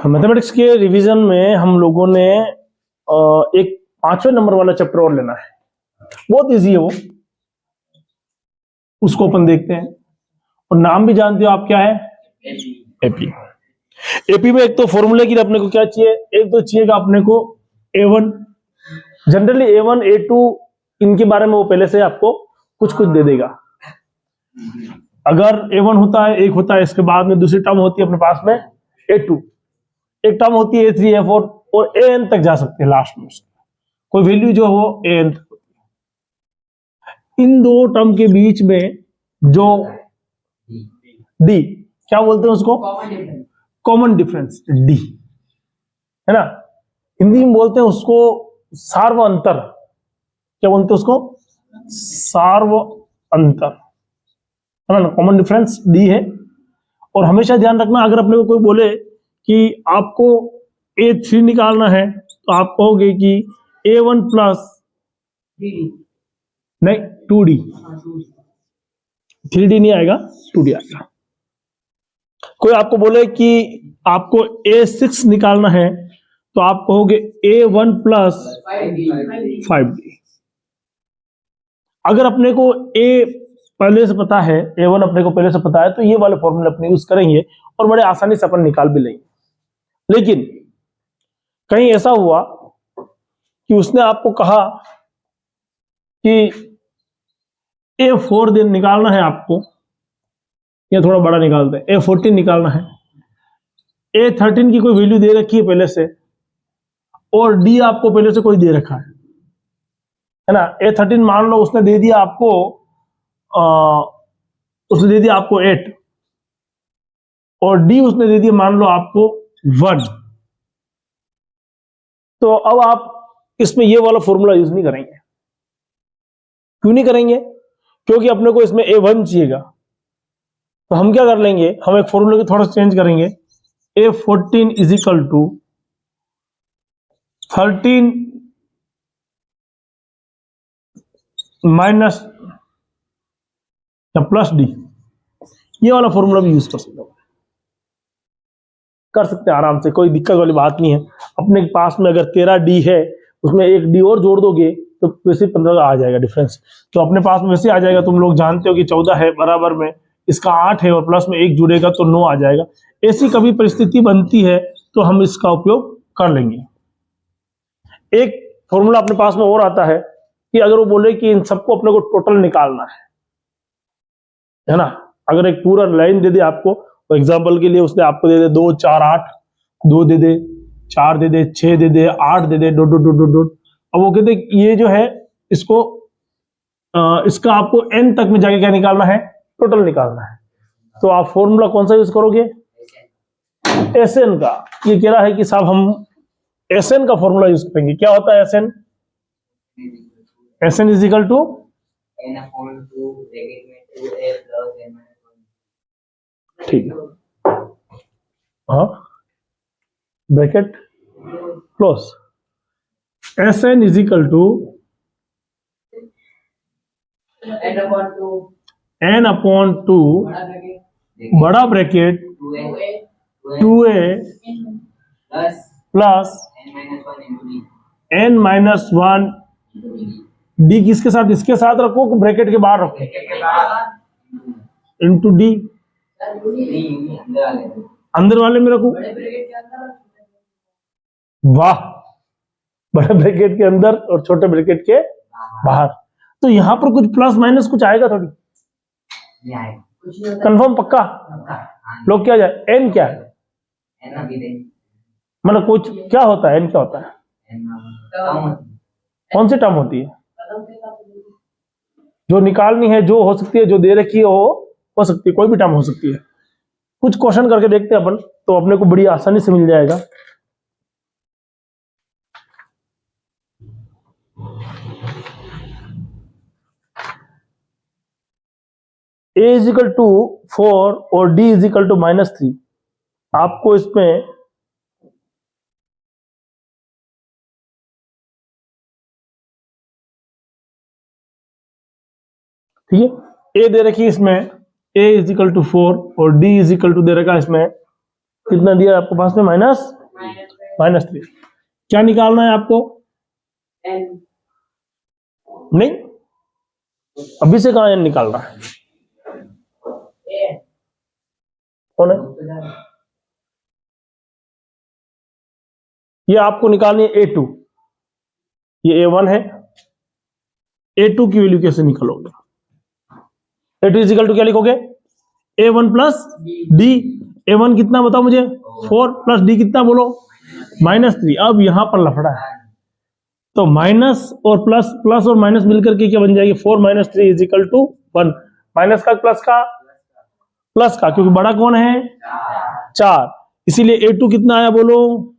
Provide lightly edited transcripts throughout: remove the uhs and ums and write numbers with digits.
Mathematics के revision में हम लोगों ने एक 5वें नंबर वाला चैप्टर और लेना है। बहुत इजी है वो, उसको अपन देखते हैं। और नाम भी जानते हो आप, क्या है? एपी। एपी में एक तो फॉर्मूले की अपने को क्या चाहिए, एक तो चाहिएगा अपने को A1। जनरली A1 A2 इनके बारे में वो पहले से आपको कुछ कुछ दे देगा। अगर A1 होता है, एक होता है, इसके बाद में दूसरी टर्म होती है अपने पास में A2, एक टर्म होती है A3 A4 और AN तक जा सकते हैं लास्ट में। कोई वैल्यू जो हो AN तक होती है। इन दो टर्म के बीच में जो D, क्या बोलते हैं उसको? कॉमन डिफरेंस, D है ना। हिंदी में बोलते हैं उसको सार्व अंतर। क्या बोलते हैं उसको? सार्व अंतर, है ना। कॉमन डिफरेंस D है। और हमेशा ध्यान रखना, अगर अपने को कोई बोले कि आपको A3 निकालना है तो आप कहोगे कि A1 प्लस नहीं 2D, 3D नहीं आएगा, 2D आएगा। कोई आपको बोले कि आपको A6 निकालना है तो आप कहोगे A1 प्लस 5D। अगर अपने को A पहले से पता है, A1 अपने को पहले से पता है, तो ये वाले फॉर्मूले अपने यूज करेंगे और बड़े आसानी से अपन निकाल भी लेंगे। लेकिन कहीं ऐसा हुआ कि उसने आपको कहा कि A4 दिन निकालना है आपको, या थोड़ा बड़ा निकालते हैं, A14 निकालना है। A13 की कोई वैल्यू दे रखी है पहले से, और D आपको पहले से कोई दे रखा है ना। A13 मान लो उसने दे दिया आपको उसने दे दिया आपको 8, और D उसने दे दिया मान लो आपको 1। तो अब आप इसमें ये वाला फॉर्मूला यूज नहीं करेंगे। क्यों नहीं करेंगे? क्योंकि अपने को इसमें A1 चाहिएगा। तो हम क्या कर लेंगे, हम एक फॉर्मूले को थोड़ा चेंज करेंगे। A14 is equal to 13 minus या प्लस D, ये वाला फॉर्मूला भी यूज कर सकते हैं आराम से, कोई दिक्कत वाली बात नहीं है। अपने पास में अगर 13D है, उसमें एक D और जोड़ दोगे तो वैसे 15 आ जाएगा डिफरेंस। तो अपने पास में वैसे आ जाएगा। तुम लोग जानते हो कि 14 है बराबर में इसका 8 है, और प्लस में 1 जुड़ेगा तो 9 आ जाएगा। ऐसी कभी परिस्थिति बनती है तो हम इसका उपयोग कर लेंगे। एक फॉर्मूला अपने पास में और आता है कि अगर वो बोले कि इन सबको अपने को टोटल निकालना है ना। अगर एक पूरा लाइन दे दे आपको, तो एग्जांपल के लिए उसने आपको दे दे 2 4 8, 2 दे दे, 4 दे दे, 6 दे दे, 8 दे दे, डॉट डॉट डॉट डॉट। अब वो कहते ये जो है इसको इसका आपको n तक में जाके क्या निकालना है? टोटल निकालना है। तो आप फॉर्मूला कौन सा यूज करोगे? Sn का। ये कह रहा है कि साहब हम Sn का फॉर्मूला यूज करेंगे। क्या होता है Sn? Sn is equal to ठीक है, हाँ, bracket close. Sn is equal to n upon 2 बड़ा bracket 2a plus n minus 1 D। किसके साथ? इसके साथ रखो, ब्रैकेट के बाहर रखो, इंटू D। अंदर वाले में रखो। वाह, बड़े ब्रैकेट के अंदर और छोटे ब्रैकेट के बाहर। तो यहां पर कुछ प्लस माइनस कुछ आएगा थोड़ी? कंफर्म, पक्का? लोग क्या जाए, n क्या है? मतलब कुछ क्या होता है? n क्या होता है? कौन सी टर्म होती है जो निकालनी है, जो हो सकती है, जो दे रखी है हो सकती है, कोई भी टर्म हो सकती है। कुछ क्वेश्चन करके देखते हैं अपन, तो अपने को बड़ी आसानी से मिल जाएगा। A इज इक्वल टू 4 और D इज इक्वल टू -3। आपको इसमें ठीक है, A दे रखी है इसमें A इज इक्वल टू 4 और D इज इक्वल टू दे रखा है इसमें कितना दिया आपको पास में? -3। क्या निकालना है आपको? नहीं, अभी से कहाँ n निकाल रहा है? कौन है? ये आपको निकालनी है A2, ये A1 है। A2 की वैल्यू कैसे निकालोगे? A2 इजिकल टू क्या लिखोगे? A1 plus D। A1 कितना बताओ मुझे? 4 प्लस D कितना बोलो? -3। अब यहां पर लफड़ा है, तो माइनस और प्लस, प्लस और माइनस मिलकर के क्या बन जाएगी? 4 - 3 इजिकल टू 1। माइनस का प्लस का? प्लस का, क्योंकि बड़ा कौन है? 4। इसीलिए A2 कितना आया बोलो?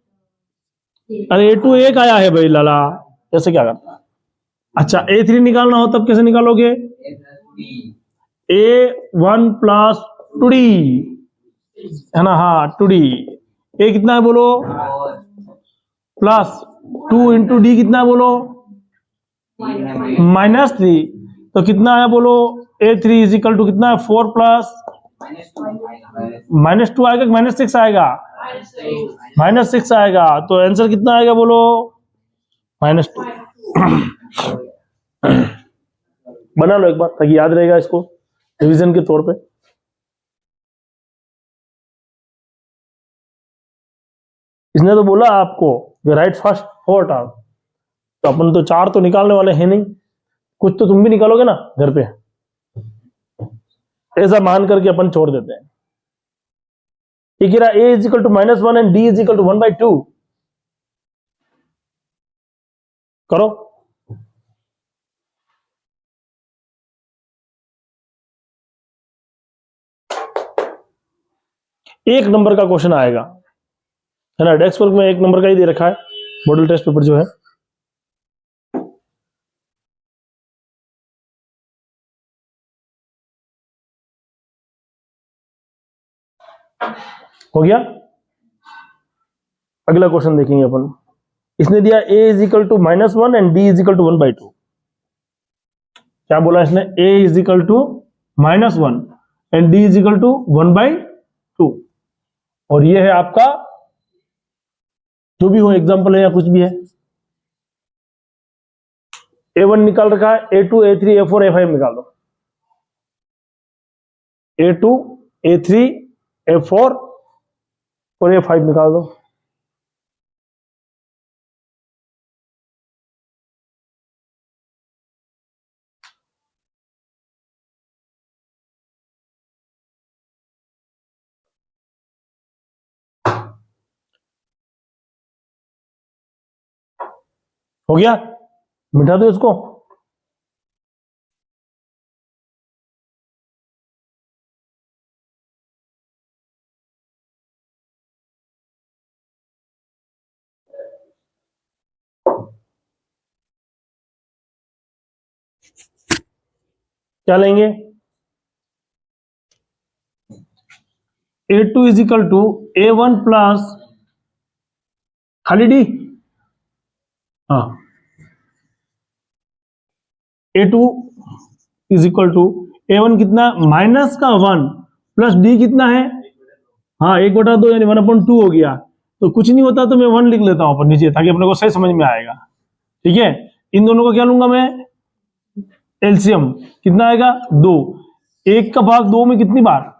अरे A2 1 आया है भाई लाला, ऐसे क्या करता? अच्छा, A3 निकालना हो तब कैसे निकालोगे? A1 प्लस 2D है ना? हाँ 2D। A कितना है बोलो? प्लस 2 इंटू D कितना है बोलो? -3। तो कितना आया बोलो? A3 इजिकल टू कितना है? 4 प्लस -2 आएगा कि -6 आएगा? -6 आएगा। तो आंसर कितना आएगा बोलो? -2। बना लो एक बार ताकि याद रहेगा इसको रिवीजन के तौर पे। इसने तो बोला आपको राइट फर्स्ट 4 टर्म, तो अपन तो 4 तो निकालने वाले हैं नहीं, कुछ तो तुम भी निकालोगे ना घर पे, ऐसा मान करके अपन छोड़ देते हैं। ये कह रहा a is equal to -1 and d is equal to 1/2। करो। एक नंबर का क्वेश्चन आएगा, है ना? डेस्क वर्क में 1 नंबर का ही दे रखा है मॉडल टेस्ट पेपर जो है। हो गया? अगला क्वेश्चन देखेंगे अपन। इसने दिया a is equal to -1 and d is equal to 1/2। क्या बोला इसने? a is equal to -1 and d is equal to 1/2। और ये है आपका जो भी हो, एग्जांपल है या कुछ भी है। A1 निकाल रखा है, A2 A3 A4 A5 निकाल दो। A2 A3 A4 और A5 निकाल दो। हो गया? मिटा दो इसको। क्या लेंगे? A2 is equal to A1 plus खाली D। हाँ, A2 इजिकल टू A1 कितना? -1 प्लस D कितना है? हाँ 1/2 यानी 1/2 हो गया। तो कुछ नहीं होता तो मैं 1 लिख लेता हूं ऊपर नीचे, ताकि अपने को सही समझ में आएगा। ठीक है, इन दोनों को क्या लूंगा मैं? एलसीएम कितना आएगा? 2। 1 का भाग 2 में कितनी बार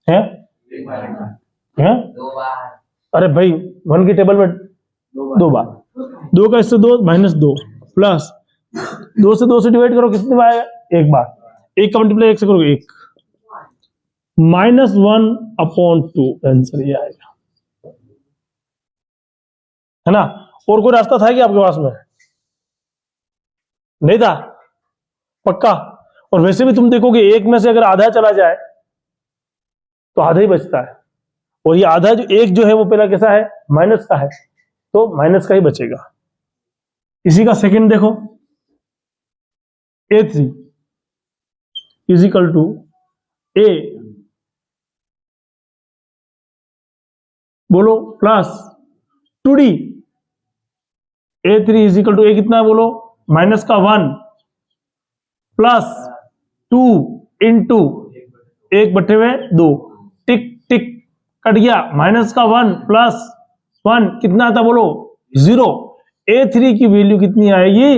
है? है? अरे भाई 1 की टेबल में 2 बार। 2 का इससे 2 -2 प्लस 2 से 2 से डिवाइड करो, कितनी बार आएगा? 1 बार। 1 का मल्टीप्लाई 1 से करोगे 1। -1/2 आंसर ये आएगा, है ना? और कोई रास्ता था कि आपके पास में? नहीं था? पक्का? और वैसे भी तुम देखोगे 1 में से अगर आधा चला जाए तो आधा ही बचता है, और ये आधा जो 1 जो है वो पहला कैसा है? माइनस का है, तो माइनस का ही बचेगा। इसी का सेकंड देखो, A3 इजिकल टू A बोलो plus 2D। A3 is equal to A कितना है बोलो? -1 plus 2 into 1/2 tick tick cut गया, माइनस का 1 प्लस 1 कितना आता बोलो 0। A3 की वैल्यू कितनी आएगी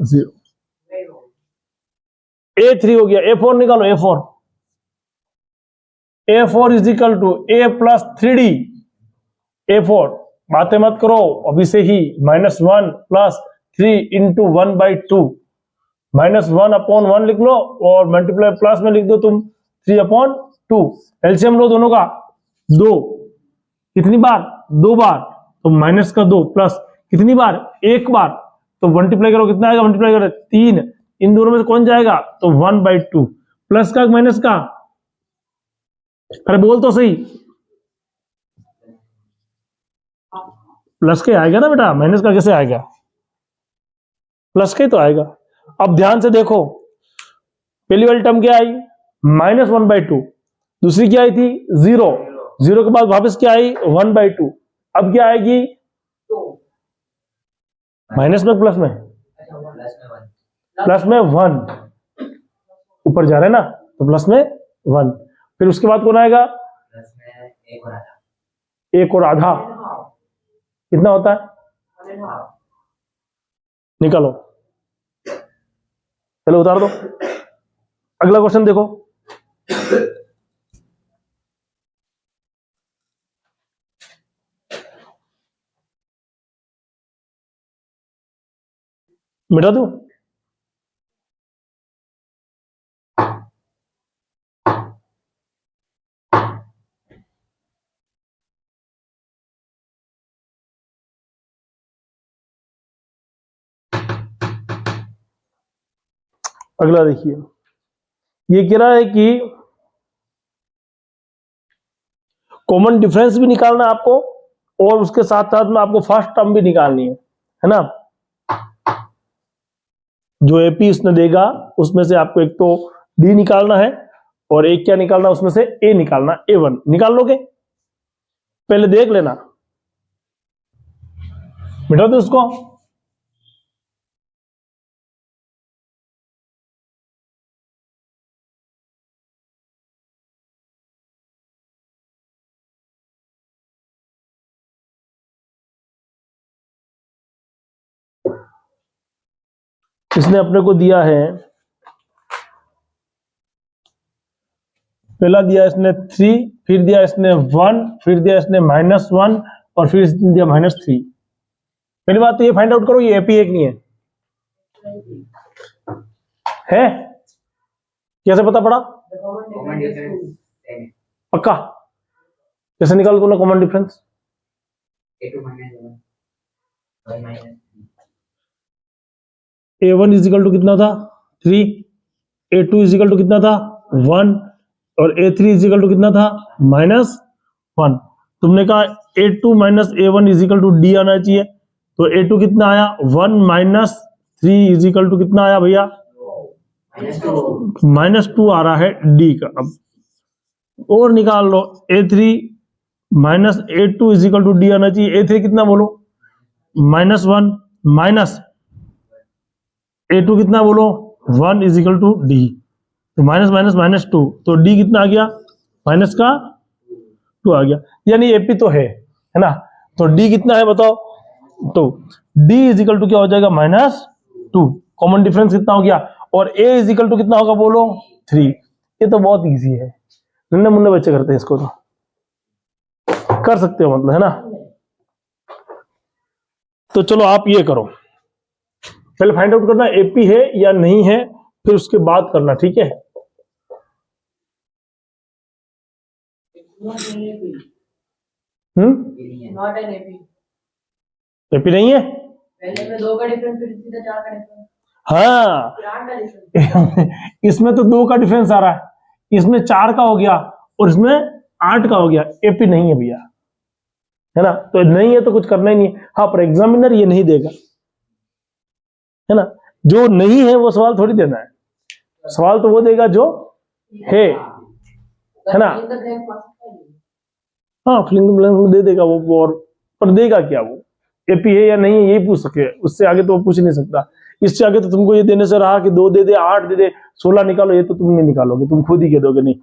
0। A3 हो गया, A4 निकालो, A4 is equal to A plus 3D। A4 बातें मत करो अभी से ही, -1 प्लस 3 इंटू 1/2, -1 अपॉन 1 लिख लो और मल्टीप्लाई प्लस में लिख दो तुम 3/2। एलसीएम लो दोनों का 2, कितनी बार 2 बार, तो माइनस का 2 प्लस कितनी बार 1 बार, तो मल्टीप्लाई करो कितना आएगा, मल्टीप्लाई करो 3, इन दोनों में से कौन जाएगा, तो 1/2 प्लस का माइनस का, अरे बोल तो सही, प्लस के आएगा ना बेटा, माइनस का कैसे आएगा, प्लस के तो आएगा। अब ध्यान से देखो, पहली वाली टर्म क्या आई -1/2, दूसरी क्या आई थी 0, 0 के बाद वापस क्या आई 1/2, अब क्या आएगी माइनस में प्लस में, प्लस में 1, ऊपर जा रहे हैं ना तो प्लस में 1, फिर उसके बाद कौन आएगा प्लस में 1 और आधा, कितना होता है निकालो, चलो उतार दो। अगला क्वेश्चन देखो, मिटा दो। अगला देखिए, ये कह रहा है कि कॉमन डिफरेंस भी निकालना है आपको और उसके साथ साथ में आपको फर्स्ट टर्म भी निकालनी है ना। जो एपी इसने देगा उसमें से आपको एक तो डी निकालना है और एक क्या निकालना, उसमें से ए निकालना, A1 निकाल लोगे, पहले देख लेना, मिटा दो उसको। इसने अपने को दिया है, पहला दिया इसने 3, फिर दिया इसने 1, फिर दिया इसने -1 और फिर इसने दिया -3। पहली बात तो ये फाइंड आउट करो ये एपी एक नहीं है कैसे पता पड़ा, पक्का कैसे निकालो तुमने common difference, A1 is equal to कितना था 3, A2 इज इक्वल टू कितना था 1 और A3 इज इक्वल टू कितना था -1। तुमने कहा A2 minus A1 is equal to D आना चाहिए, तो A2 कितना आया 1 - 3 इज इक्वल टू कितना आया भैया -2 आ रहा है डी का। अब और निकाल लो, A3 minus A2 is equal to D आना चाहिए, A3 कितना बोलो -1 माइनस A2 कितना बोलो 1 इज इक्वल टू डी, तो माइनस माइनस -2, तो डी कितना आ गया माइनस का 2 आ गया, यानी एपी तो है ना, तो डी कितना है बताओ, तो डी इज इक्वल टू क्या हो जाएगा -2, कॉमन डिफरेंस कितना हो गया, और ए इज इक्वल टू कितना होगा बोलो 3। ये तो बहुत इजी है, नन्हे मुन्ने बच्चे करते हैं इसको, तो कर सकते हो मतलब, है ना। तो चलो आप ये करो, पहले फाइंड आउट करना एपी है या नहीं है, फिर उसके बाद करना, ठीक है। नॉट एन एपी, एपी नहीं है, पहले में 2 का डिफरेंस फिर सीधा 4 का डिफरेंस, हाँ फिर 8 का डिफरेंस, इसमें तो 2 का डिफरेंस आ रहा है, इसमें 4 का हो गया और इसमें 8 का हो गया, एपी नहीं है भैया, है ना, तो नहीं है तो कुछ करना ही नहीं है। हाँ पर एग्जामिनर ये नहीं देगा, है ना, जो नहीं है वो सवाल थोड़ी देना है, सवाल तो वो देगा जो है ना। हाँ फिलिंग ब्लैंक दे देगा वो, और पर देगा क्या वो, एपी है या नहीं है यही पूछ सके, उससे आगे तो वो पूछ नहीं सकता। इससे आगे तो तुमको ये देने से रहा कि 2 दे दे 8 दे दे 16 निकालो, ये तो तुम नहीं निकालोगे, तुम खुद ही कह दोगे नहीं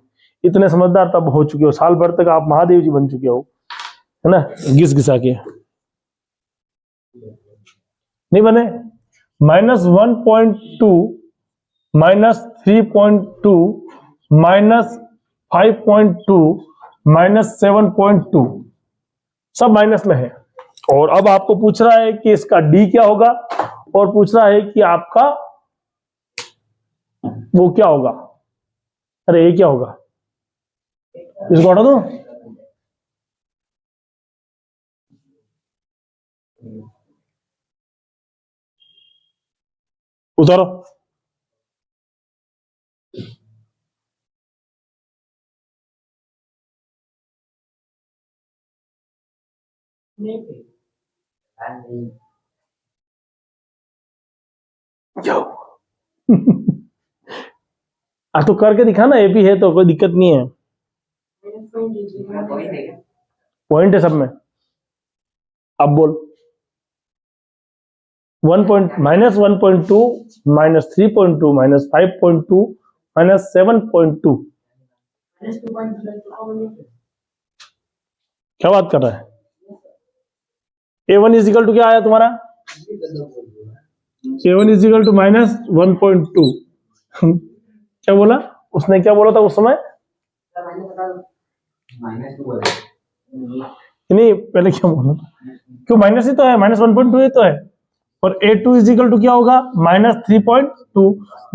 इतने समझदार तब हो चुके हो, साल भर तक आप महादेव जी बन चुके हो, है ना, घिस घिसा के नहीं बने। -1.2 -3.2 -5.2 -7.2 सब माइनस में है। और अब आपको पूछ रहा है कि इसका डी क्या होगा, और पूछ रहा है कि आपका वो क्या होगा, अरे ये क्या होगा, इसको हटा दो। उतारो। तो करके दिखा ना, एपी है तो कोई दिक्कत नहीं है, पॉइंट है सब में। अब बोल, -1.2 -3.2 -5.2 -7.2 क्या बात कर रहा है। A1 इजिकल टू क्या आया तुम्हारा, A1 इजिकल टू -1.2 क्या बोला उसने, क्या बोला था उस समय, नहीं पहले क्या बोला था, क्यों माइनस ही तो है, -1.2 ही तो है। और A2 इजिकल टू क्या होगा, -3.2,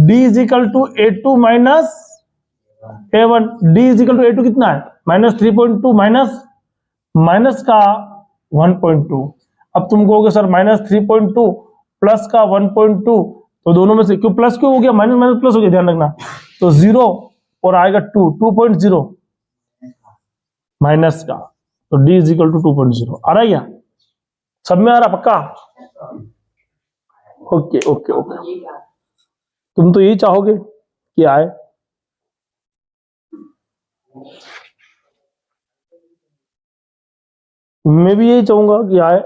D is equal to A2 A1, D is equal to A2 कितना है, -3.2 माइनस का 1.2। अब तुम कहोगे सर -3.2 प्लस का 1.2, तो दोनों में से क्यों प्लस क्यों हो गया, माइनस माइनस प्लस हो गया, ध्यान रखना। तो 0 और आएगा 2.0 माइनस का, तो D इजिकल टू 2.0 आ रहा है क्या, सब में आ रहा पक्का। ओके ओके ओके, तुम तो यही चाहोगे कि आए। मैं भी यही चाहूंगा कि आए।